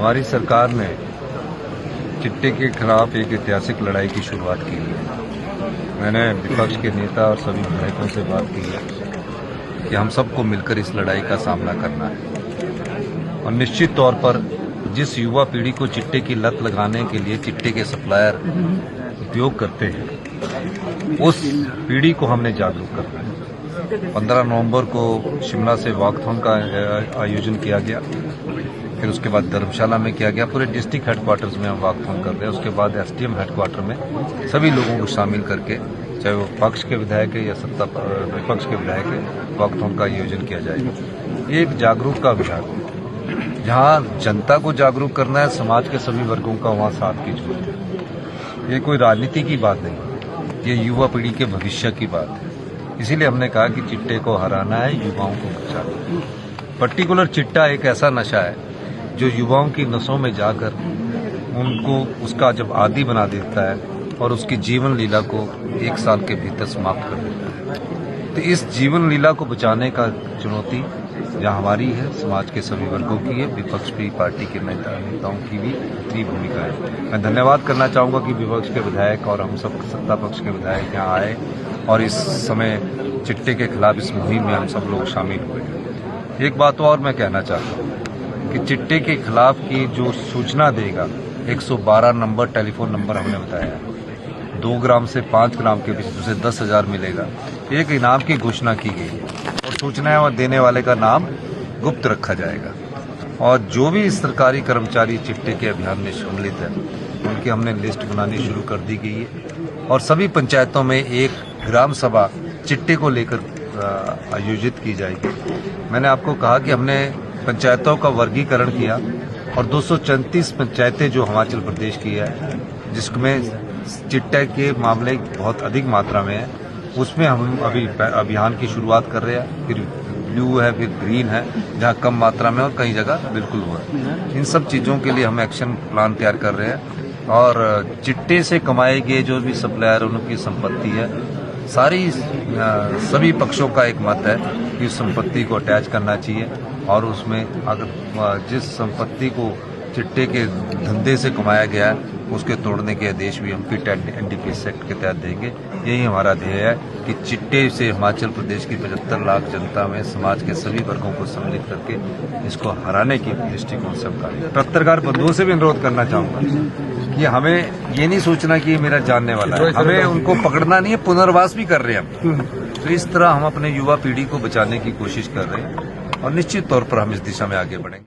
हमारी सरकार ने चिट्टे के खिलाफ एक ऐतिहासिक लड़ाई की शुरुआत की है। मैंने विपक्ष के नेता और सभी विधायकों से बात की है कि हम सबको मिलकर इस लड़ाई का सामना करना है और निश्चित तौर पर जिस युवा पीढ़ी को चिट्टे की लत लगाने के लिए चिट्टे के सप्लायर उपयोग करते हैं, उस पीढ़ी को हमने जागरूक करना है। 15 नवंबर को शिमला से वॉकथॉन का आयोजन किया गया, फिर उसके बाद धर्मशाला में किया गया। पूरे डिस्ट्रिक्ट हेडक्वार्टर्स में हम वॉकथॉन कर रहे हैं। उसके बाद एसडीएम हेडक्वार्टर में सभी लोगों को शामिल करके, चाहे वो पक्ष के विधायक है या विपक्ष के विधायक है, वॉकथॉन का आयोजन किया जाएगा। ये एक जागरूक का अभियान है, जहाँ जनता को जागरूक करना है, समाज के सभी वर्गों का वहाँ साथ की जरूरत है। ये कोई राजनीति की बात नहीं, ये युवा पीढ़ी के भविष्य की बात है। इसीलिए हमने कहा कि चिट्टे को हराना है, युवाओं को बचाना है। पर्टिकुलर चिट्टा एक ऐसा नशा है जो युवाओं की नसों में जाकर उनको उसका जब आदी बना देता है और उसकी जीवन लीला को 1 साल के भीतर समाप्त कर देता है। तो इस जीवन लीला को बचाने का चुनौती जहाँ हमारी है, समाज के सभी वर्गों की है, विपक्ष की पार्टी के नेताओं की भी अपनी भूमिका है। मैं धन्यवाद करना चाहूँगा कि विपक्ष के विधायक और हम सब सत्ता पक्ष के विधायक यहाँ आए और इस समय चिट्टे के खिलाफ इस मुहिम में हम सब लोग शामिल हुए। एक बात और मैं कहना चाहता हूँ कि चिट्टे के खिलाफ की जो सूचना देगा, 112 नंबर टेलीफोन नंबर हमने बताया, 2 ग्राम से 5 ग्राम के बीच उसे 10,000 मिलेगा। एक इनाम की घोषणा की गई है और सूचनाएं देने वाले का नाम गुप्त रखा जाएगा। और जो भी सरकारी कर्मचारी चिट्टे के अभियान में सम्मिलित है, उनकी हमने लिस्ट बनानी शुरू कर दी गई है और सभी पंचायतों में एक ग्राम सभा चिट्टे को लेकर आयोजित की जाएगी। मैंने आपको कहा कि हमने पंचायतों का वर्गीकरण किया और 234 पंचायतें जो हिमाचल प्रदेश की है, जिसमें चिट्टे के मामले बहुत अधिक मात्रा में है, उसमें हम अभी अभियान की शुरुआत कर रहे हैं। फिर ब्लू है, फिर ग्रीन है, जहाँ कम मात्रा में और कई जगह बिल्कुल हुआ। इन सब चीज़ों के लिए हम एक्शन प्लान तैयार कर रहे हैं और चिट्टे से कमाए गए जो भी सप्लायर उनकी संपत्ति है, सभी पक्षों का एक मत है कि उस संपत्ति को अटैच करना चाहिए और उसमें अगर जिस संपत्ति को चिट्टे के धंधे से कमाया गया है, उसके तोड़ने के आदेश भी हम फिट एनडीपीएस एक्ट के तहत देंगे। यही हमारा ध्येय है कि चिट्टे से हिमाचल प्रदेश की 75 लाख जनता में समाज के सभी वर्गों को सम्मिलित करके इसको हराने की दृष्टिकोण से हम कार्य। पत्रकार बंधुओं से भी अनुरोध करना चाहूँगा कि हमें ये नहीं सोचना कि ये मेरा जानने वाला है, हमें उनको पकड़ना नहीं है, पुनर्वास भी कर रहे हैं हम। तो इस तरह हम अपने युवा पीढ़ी को बचाने की कोशिश कर रहे हैं और निश्चित तौर पर हम इस दिशा में आगे बढ़ेंगे।